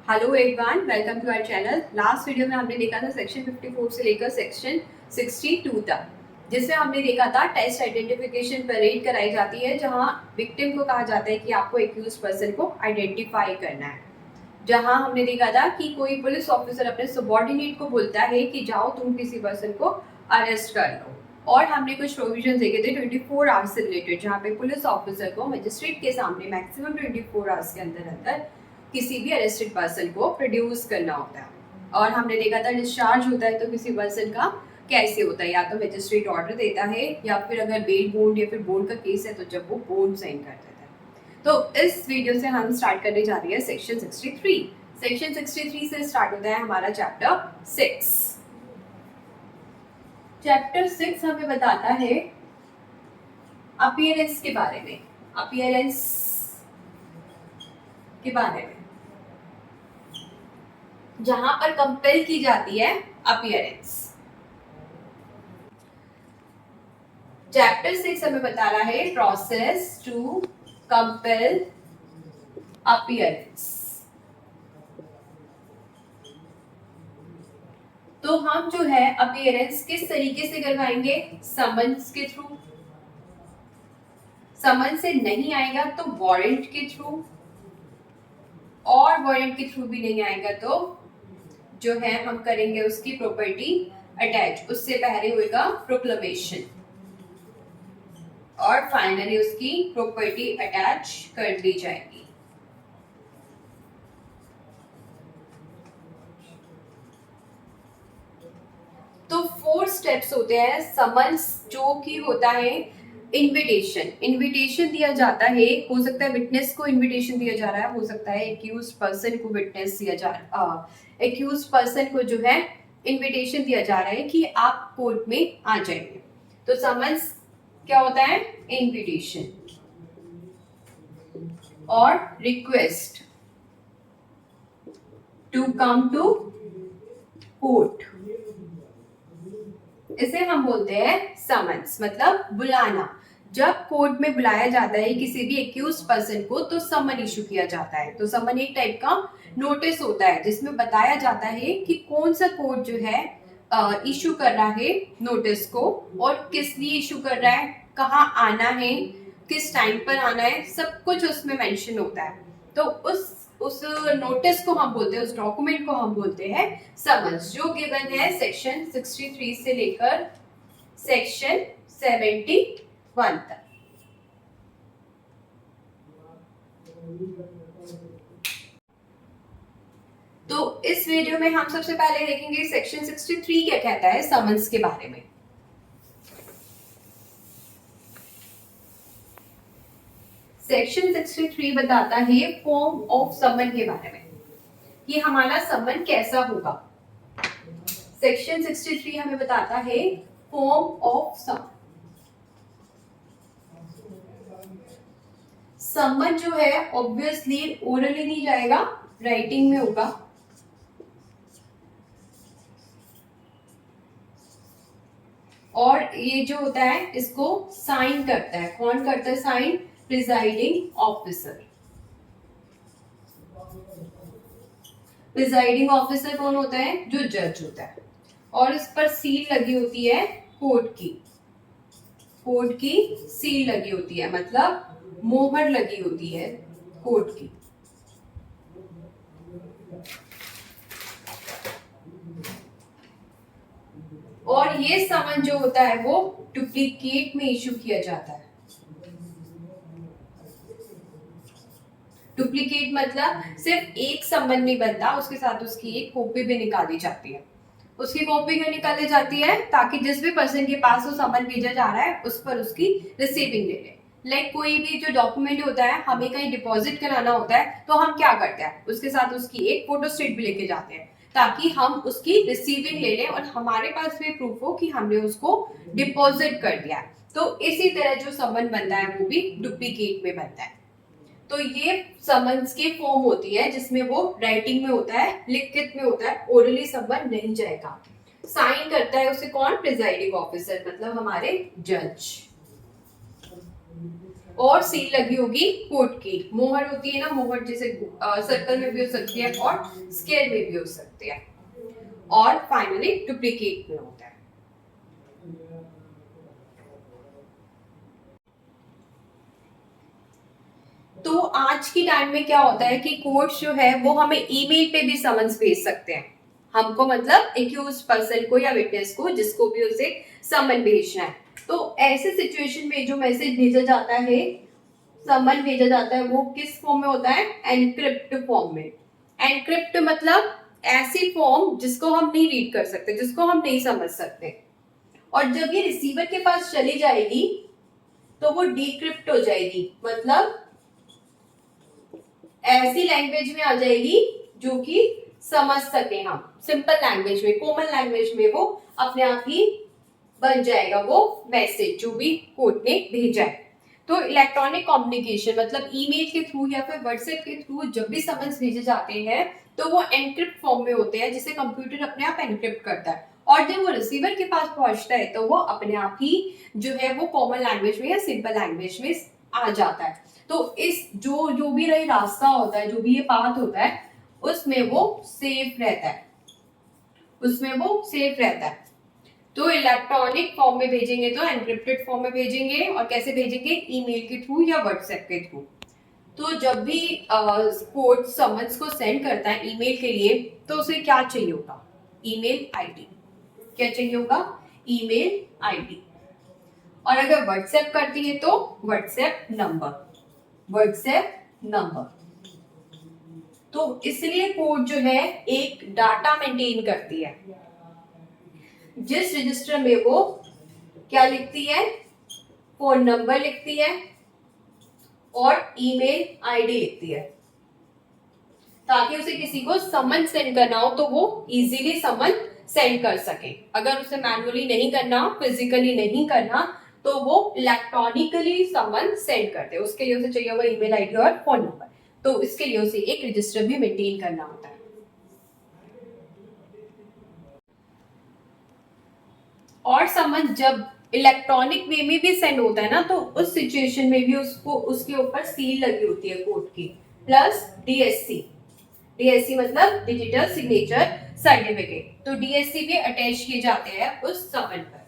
Hello everyone, welcome to our channel. Last video में हमने देखा था सेक्शन 54 से लेकर सेक्शन 62 तक, जिसमें हमने देखा था टेस्ट आइडेंटिफिकेशन परेड कराई जाती है, जहां विक्टिम को कहा जाता है कि आपको एक्यूज पर्सन को आइडेंटिफाई करना है। जहां हमने देखा था कि कोई पुलिस ऑफिसर अपने सबॉर्डिनेट को बोलता है कि जाओ तुम किसी पर्सन को अरेस्ट कर लो, और हमने कुछ प्रोविजन देखे थे 24 आवर्स से रिलेटेड, जहाँ पे पुलिस ऑफिसर को मजिस्ट्रेट के सामने मैक्सिमम 24 आवर्स के अंदर अंदर किसी भी अरेस्टेड पर्सन को प्रोड्यूस करना होता है। और हमने देखा था डिस्चार्ज होता है तो किसी पर्सन का कैसे होता है, या तो मजिस्ट्रेट ऑर्डर देता है, या फिर अगर बेल बॉन्ड या फिर बॉन्ड का केस है तो जब वो बॉन्ड साइन कर देता है। तो इस वीडियो से हम स्टार्ट करने जा रही है सेक्शन 63। सेक्शन 63 से स्टार्ट होता है हमारा चैप्टर 6। चैप्टर 6 हमें बताता है अपीयरेंस के बारे में। अपीयरेंस के बारे में जहां पर कंपेल की जाती है अपीयरेंस। चैप्टर 6 हमें बता रहा है प्रोसेस टू कंपेल अपीयरेंस। तो हम जो है अपीयरेंस किस तरीके से करवाएंगे? समन्स के थ्रू। समन से नहीं आएगा तो वारंट के थ्रू, और वारंट के थ्रू भी नहीं आएगा तो जो है हम करेंगे उसकी प्रॉपर्टी अटैच। उससे पहले होगा प्रोक्लेमेशन, और फाइनली उसकी प्रॉपर्टी अटैच कर दी जाएगी। तो 4 स्टेप्स होते हैं समन्स, जो कि होता है इनविटेशन। इनविटेशन दिया जाता है, हो सकता है विटनेस को इनविटेशन दिया जा रहा है, हो सकता है एक्यूज पर्सन को विटनेस दिया जा रहा है, एक्यूज पर्सन को जो है इनविटेशन दिया जा रहा है कि आप कोर्ट में आ जाइए। तो समन्स क्या होता है? इनविटेशन और request to come to court, इसे हम बोलते हैं समन्स, मतलब बुलाना। जब कोर्ट में बुलाया जाता है किसी भी एक्यूज पर्सन को तो समन इशू किया जाता है। तो समन एक टाइप का नोटिस होता है जिसमें बताया जाता है कि कौन सा कोर्ट जो है इशू कर रहा है नोटिस को, और किस लिए इशू कर रहा है, कहाँ आना है, किस टाइम पर आना है, सब कुछ उसमें मेंशन होता है। तो उस नोटिस को हम बोलते हैं, उस डॉक्यूमेंट को हम बोलते हैं समन्स, जो गिवन है सेक्शन 63 से लेकर सेक्शन 71 तक। तो इस वीडियो में हम सबसे पहले देखेंगे सेक्शन 63 क्या कहता है समन्स के बारे में। सेक्शन 63 बताता है फॉर्म ऑफ समन के बारे में, कि हमारा समन कैसा होगा। सेक्शन 63 हमें बताता है फॉर्म ऑफ समन। समन जो है ऑब्वियसली ओरली नहीं जाएगा, राइटिंग में होगा। और ये जो होता है इसको साइन करता है, कौन करता है sign? Presiding officer. Presiding officer कौन होता है? जो जज होता है। और इस पर सील लगी होती है कोर्ट की। कोर्ट की सील लगी होती है, मतलब मोहर लगी होती है कोर्ट की। और ये समन जो होता है वो डुप्लीकेट में इशू किया जाता है। डुप्लीकेट मतलब सिर्फ एक समन नहीं बनता, उसके साथ उसकी एक कॉपी भी निकाली जाती है। उसकी कॉपी क्यों निकाली जाती है? ताकि जिस भी पर्सन के पास वो समन भेजा जा रहा है उस पर उसकी रिसीविंग ले ले। लाइक कोई भी जो डॉक्यूमेंट होता है, हमें कहीं डिपॉजिट कराना होता है तो हम क्या करते हैं, उसके साथ उसकी एक फोटो स्टेट भी लेके जाते हैं, ताकि हम उसकी रिसीविंग ले लें और हमारे पास भी प्रूफ हो कि हमने उसको डिपॉजिट कर दिया है। तो इसी तरह जो समन बनता है वो भी डुप्लीकेट में बनता है। तो ये समन्स की फॉर्म होती है जिसमें वो राइटिंग में होता है, लिखित में होता है, ओरली समन नहीं जाएगा। साइन करता है उसे कौन? प्रिजाइडिंग ऑफिसर, मतलब हमारे जज। और सील लगी होगी कोर्ट की। मोहर होती है ना, मोहर जैसे सर्कल में भी हो सकती है और स्क्वायर में भी हो सकती है। और फाइनली डुप्लीकेट में होता है। तो आज की टाइम में क्या होता है कि कोर्ट जो है वो हमें ईमेल पे भी समन्स भेज सकते हैं। हमको मतलब एक्यूज पर्सन को या विटनेस को, जिसको भी उसे समन भेजना है, तो ऐसे सिचुएशन में जो मैसेज भेजा जाता है, समन भेजा जाता है, वो किस फॉर्म में होता है? एनक्रिप्ट फॉर्म में। एनक्रिप्ट मतलब ऐसी फॉर्म जिसको हम नहीं रीड कर सकते, जिसको हम नहीं समझ सकते। और जब ये रिसीवर के पास चली जाएगी तो वो डिक्रिप्ट हो जाएगी, मतलब ऐसी लैंग्वेज में आ जाएगी जो कि समझ सके हम, सिंपल लैंग्वेज में, कॉमन लैंग्वेज में वो अपने आप ही बन जाएगा वो मैसेज जो भी कोर्ट ने भेजा है। तो इलेक्ट्रॉनिक कम्युनिकेशन मतलब ईमेल के थ्रू या फिर व्हाट्सएप के थ्रू जब भी समन्स भेजे जाते हैं तो वो एनक्रिप्ट फॉर्म में होते हैं, जिसे कंप्यूटर अपने आप एनक्रिप्ट करता है। और जब वो रिसीवर के पास पहुंचता है तो वो अपने आप ही जो है वो कॉमन लैंग्वेज में या सिंपल लैंग्वेज में आ जाता है। तो इस जो जो भी रही रास्ता होता है, जो भी ये पाथ होता है, उसमें वो सेफ रहता है, उसमें वो सेफ रहता है। तो इलेक्ट्रॉनिक फॉर्म में भेजेंगे तो एनक्रिप्टेड फॉर्म में भेजेंगे, और कैसे भेजेंगे? ईमेल के थ्रू या व्हाट्सएप के थ्रू। तो जब भी कोर्ट समन्स को सेंड करता है ईमेल के लिए, तो उसे क्या चाहिए होगा? Email ID. क्या चाहिए होगा? Email ID. और अगर व्हाट्सएप करती है तो व्हाट्सएप नंबर, व्हाट्सएप नंबर। तो इसलिए कोर्ट जो है एक डाटा मेंटेन करती है, जिस रजिस्टर में वो क्या लिखती है? फोन नंबर लिखती है और ईमेल आईडी लिखती है, ताकि उसे किसी को समन सेंड करना हो तो वो इजीली समन सेंड कर सके। अगर उसे मैनुअली नहीं करना, फिजिकली नहीं करना, तो वो इलेक्ट्रॉनिकली समन सेंड करते हैं। उसके लिए उसे चाहिए होगा ईमेल आईडी और फोन नंबर। तो इसके लिए उसे एक रजिस्टर भी मेंटेन करना होता है। और समन जब इलेक्ट्रॉनिक वे में भी सेंड होता है ना, तो उस सिचुएशन में भी उसको उसके ऊपर सील लगी होती है कोर्ट की, प्लस डीएससी। डीएससी मतलब डिजिटल सिग्नेचर सर्टिफिकेट। तो डीएससी भी अटैच किए जाते हैं उस समन पर।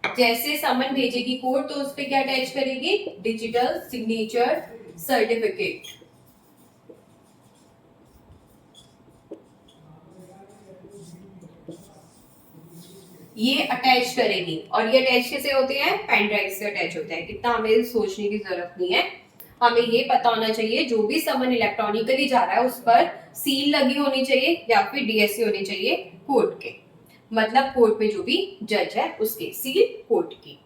जैसे समन भेजेगी कोर्ट तो उस पर क्या अटैच करेगी? Digital signature certificate. ये अटैच करेगी। और ये अटैच कैसे होते हैं? पेन ड्राइव से अटैच होते हैं। कितना हमें सोचने की जरूरत नहीं है, हमें ये पता होना चाहिए जो भी समन इलेक्ट्रॉनिकली जा रहा है उस पर सील लगी होनी चाहिए या फिर डीएससी होनी चाहिए कोर्ट के, मतलब कोर्ट में जो भी जज है उसके, सील कोर्ट की।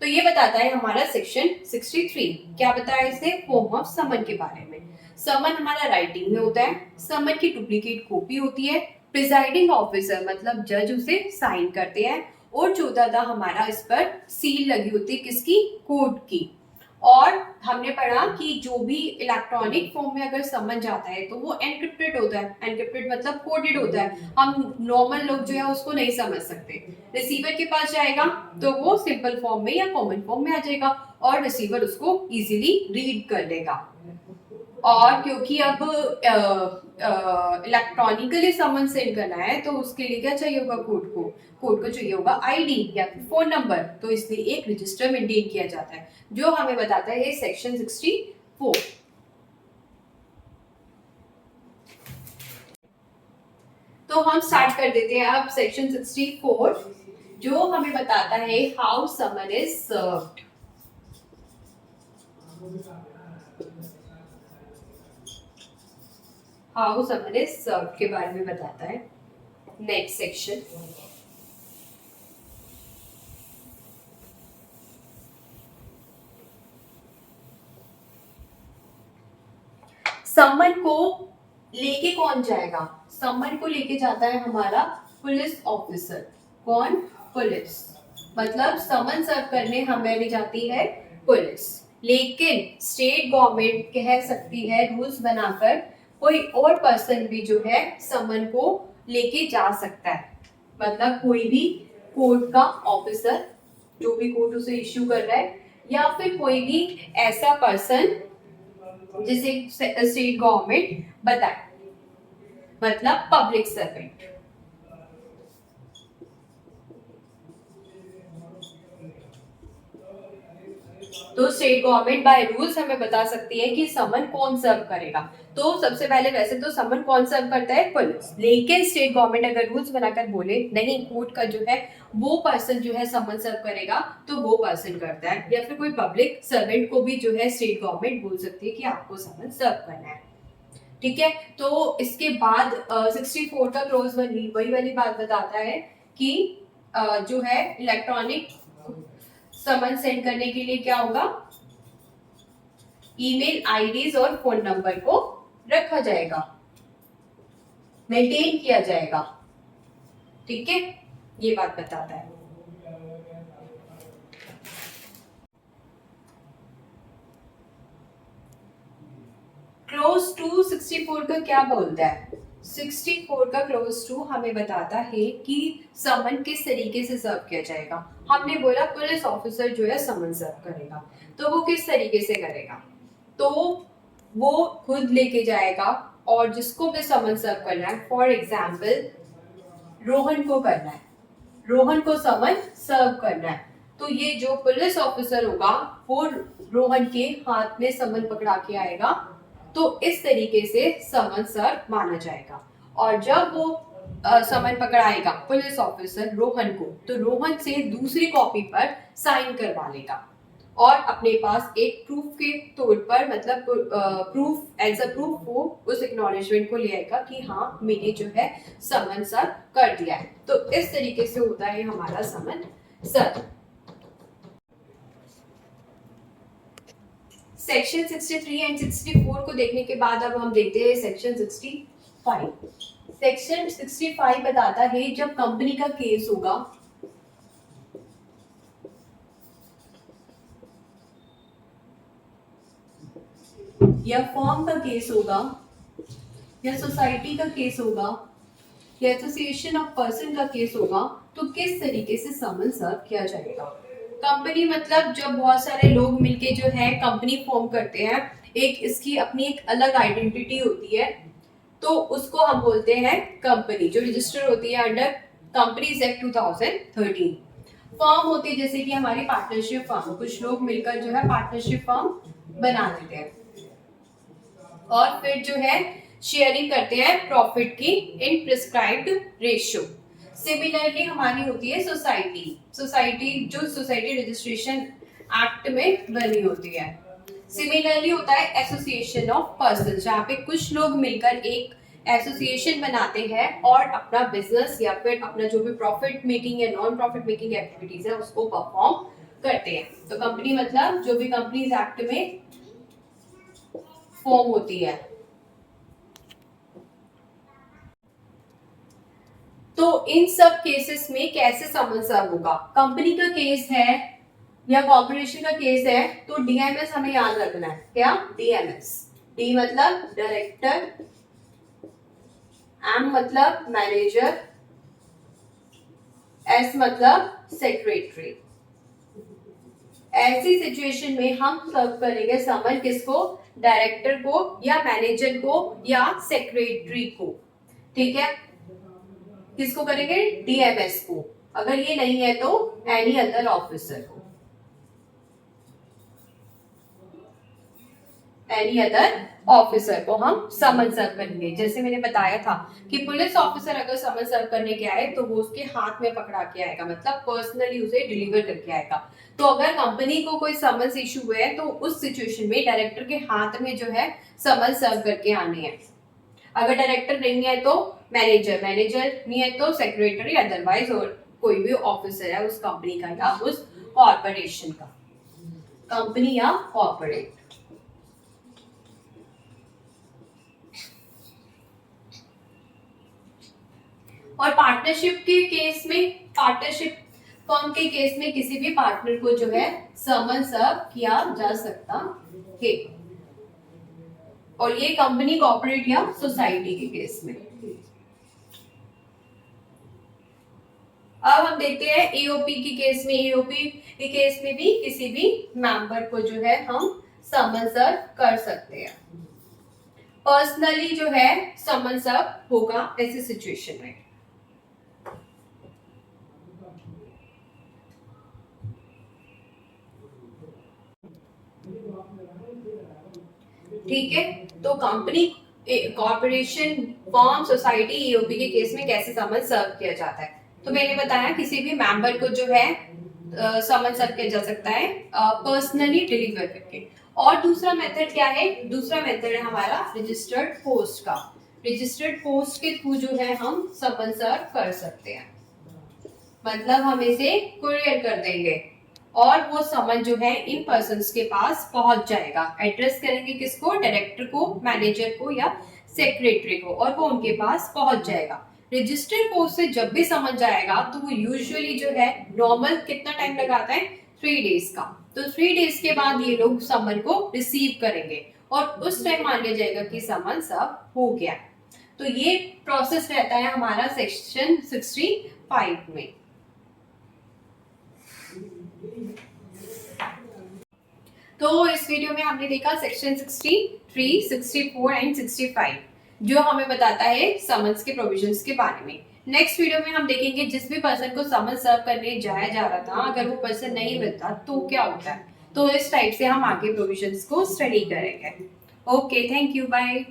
तो ये बताता है हमारा सेक्शन 63। क्या बताया इसने? फॉर्म ऑफ समन के बारे में। समन हमारा राइटिंग में होता है, समन की डुप्लीकेट कॉपी होती है, प्रिजाइडिंग ऑफिसर मतलब जज उसे साइन करते हैं, और चौथा हमारा इस पर सील लगी होती है, किसकी? कोर्ट की। और हमने पढ़ा कि जो भी इलेक्ट्रॉनिक फॉर्म में अगर समन जाता है तो वो एनक्रिप्टेड होता है। एनक्रिप्टेड मतलब कोडेड होता है, हम नॉर्मल लोग जो है उसको नहीं समझ सकते। रिसीवर के पास जाएगा तो वो सिंपल फॉर्म में या कॉमन फॉर्म में आ जाएगा, और रिसीवर उसको इजीली रीड कर लेगा। और क्योंकि अब इलेक्ट्रॉनिकली समन सेंड करना है तो उसके लिए क्या चाहिए होगा? कोर्ट को, कोर्ट को चाहिए होगा आईडी या फिर फोन नंबर। तो इसलिए एक रजिस्टर मेंटेन किया जाता है जो हमें बताता है सेक्शन 64। तो हम स्टार्ट कर देते हैं अब सेक्शन 64, जो हमें बताता है how someone is served. How someone is served के बारे में बताता है नेक्स्ट सेक्शन। समन को लेके कौन जाएगा? समन को लेके जाता है हमारा पुलिस ऑफिसर। कौन? पुलिस। मतलब समन सर्व करने हमें जाती है पुलिस। लेकिन स्टेट गवर्नमेंट कह सकती है रूल्स बनाकर कोई और पर्सन भी जो है समन को लेके जा सकता है। मतलब कोई भी कोर्ट का ऑफिसर, जो भी कोर्ट उसे इश्यू कर रहा है, या फिर कोई भी ऐसा पर्सन जिसे स्टेट गवर्नमेंट बताए, मतलब पब्लिक सर्वेंट। तो स्टेट गवर्नमेंट बाय रूल्स हमें बता सकती है कि समन कौन सर्व करेगा। तो सबसे पहले वैसे तो समन कौन सर्व करता है, पुलिस, लेकिन स्टेट गवर्नमेंट अगर रूल्स बनाकर बोले नहीं कोर्ट का जो है वो पर्सन जो है समन सर्व करेगा, तो वो पर्सन करता है। या फिर कोई पब्लिक सर्वेंट को भी जो है स्टेट गवर्नमेंट बोल सकती है कि आपको समन सर्व करना है। ठीक है, तो इसके बाद 64 का क्लोज वही वाली बात बताता है कि जो है इलेक्ट्रॉनिक समन सेंड करने के लिए क्या होगा, ईमेल आईडीज और फोन नंबर को रखा जाएगा, मेंटेन किया जाएगा। ठीक है, ये बात बताता है। क्लोज टू 64 का क्या बोलता है, 64 का क्लोज टू हमें बताता है कि समन किस तरीके से सर्व किया जाएगा। हमने बोला पुलिस ऑफिसर जो है समन सर्व करेगा, तो वो किस तरीके से करेगा, तो वो खुद लेके जाएगा और जिसको भी समन सर्व करना है, फॉर एग्जाम्पल रोहन को करना है, रोहन को समन सर्व करना है, तो ये जो पुलिस ऑफिसर होगा वो रोहन के हाथ में समन पकड़ा के आएगा, तो इस तरीके से समन सर्व माना जाएगा। और जब वो समन पकड़ाएगा पुलिस ऑफिसर रोहन को, तो रोहन से दूसरी कॉपी पर साइन करवा लेगा और अपने पास एक प्रूफ के तौर पर, मतलब प्रूफ एज अ प्रूफ वो उस एक्नॉलेजमेंट को ले आएगा कि हाँ मैंने जो है समन सर्व कर दिया है। तो इस तरीके से होता है हमारा समन सर्व। सेक्शन 63 एंड 64 को देखने के बाद अब हम देखते हैं सेक्शन 65। सेक्शन 65 बताता है जब कंपनी का केस होगा या फर्म का केस होगा या सोसाइटी का केस होगा या एसोसिएशन ऑफ पर्सन का केस होगा, तो किस तरीके से समन सर्व किया जाएगा। कंपनी मतलब जब बहुत सारे लोग मिलके जो है कंपनी फॉर्म करते हैं, एक इसकी अपनी एक अलग आइडेंटिटी होती है, तो उसको हम बोलते हैं कंपनी, जो रजिस्टर होती है अंडर कंपनीज एक्ट 2013। फर्म होती है जैसे कि हमारी पार्टनरशिप फर्म, कुछ लोग मिलकर जो है पार्टनरशिप फर्म बना देते हैं और फिर जो है शेयरिंग करते हैं प्रॉफिट की इन प्रिस्क्राइब्ड रेशियो। सिमिलरली हमारी होती है सोसाइटी, सोसाइटी जो सोसाइटी रजिस्ट्रेशन एक्ट में बनी होती है। सिमिलरली होता है एसोसिएशन ऑफ पर्सन, जहाँ पे कुछ लोग मिलकर एक एसोसिएशन बनाते हैं और अपना बिजनेस या फिर अपना जो भी प्रॉफिट मेकिंग या नॉन प्रॉफिट मेकिंग एक्टिविटीज है उसको परफॉर्म करते हैं। तो कंपनी मतलब जो भी कंपनीज एक्ट में फॉर्म होती है। तो इन सब केसेस में कैसे समन सर्व होगा, कंपनी का केस है या कॉर्पोरेशन का केस है, तो डीएमएस हमें याद रखना है। क्या, डीएमएस, डी मतलब डायरेक्टर, एम मतलब मैनेजर, एस मतलब सेक्रेटरी। ऐसी सिचुएशन में हम सर्व करेंगे समन किसको, डायरेक्टर को या मैनेजर को या सेक्रेटरी को। ठीक है, किसको करेंगे, डीएमएस को। अगर ये नहीं है तो एनी अदर ऑफिसर को, एनी अदर ऑफिसर को हम समन सर्व करेंगे। जैसे मैंने बताया था कि पुलिस ऑफिसर अगर समन सर्व करने के आए तो वो उसके हाथ में पकड़ा के आएगा, मतलब पर्सनली उसे डिलीवर करके आएगा। तो अगर कंपनी को कोई समन्स इशू हुआ है तो उस सिचुएशन में डायरेक्टर के हाथ में जो है समन सर्व करके आने हैं। अगर डायरेक्टर नहीं है तो मैनेजर, मैनेजर नहीं है तो सेक्रेटरी, अदरवाइज और कोई भी ऑफिसर है उस कंपनी का या उस कॉर्पोरेशन का, कंपनी या कॉर्पोरेट। और पार्टनरशिप के केस में, पार्टनरशिप फर्म के केस में किसी भी पार्टनर को जो है समन सर्व किया जा सकता है, और ये कंपनी, कॉर्पोरेट या सोसाइटी के केस में। अब हम देखते हैं ईओपी की केस में। ईओपी के केस में भी किसी भी मेंबर को जो है हम समन सर्व कर सकते हैं। पर्सनली जो है समन सर्व होगा ऐसी सिचुएशन में। ठीक है, तो company, corporation, firm, society, EOP के केस में कैसे समन सर्व किया जाता है। तो मैंने बताया किसी भी मेंबर को जो है समन सर्व किया जा सकता है पर्सनली डिलीवर करके। और दूसरा मेथड क्या है? दूसरा मेथड है हमारा रजिस्टर्ड पोस्ट का। रजिस्टर्ड पोस्ट के थ्रू जो है हम समन सर्व कर सकते हैं, मतलब हम इसे कुरियर कर देंगे और वो समन जो है इन पर्सन्स के पास पहुंच जाएगा। एड्रेस करेंगे किसको? डायरेक्टर को, मैनेजर को या सेक्रेटरी को, और वो उनके पास पहुंच जाएगा। रजिस्टर्ड पोस्ट से जब भी समन जाएगा तो वो यूजुअली जो है नॉर्मल कितना टाइम लगाता है? 3 डेज का। तो 3 डेज के बाद ये लोग समन को रिसीव करेंगे और उस टाइम मान लिया जाएगा कि समन सब हो गया। तो ये प्रोसेस रहता है हमारा सेक्शन 65 में। तो इस वीडियो में हमने देखा सेक्शन 63, 64 एंड 65 जो हमें बताता है समन्स के प्रोविजंस के बारे में। नेक्स्ट वीडियो में हम देखेंगे जिस भी पर्सन को समन्स सर्व करने जाया जा रहा था, अगर वो पर्सन नहीं मिलता तो क्या होता है। तो इस टाइप से हम आगे प्रोविजंस को स्टडी करेंगे। Okay, thank you, bye.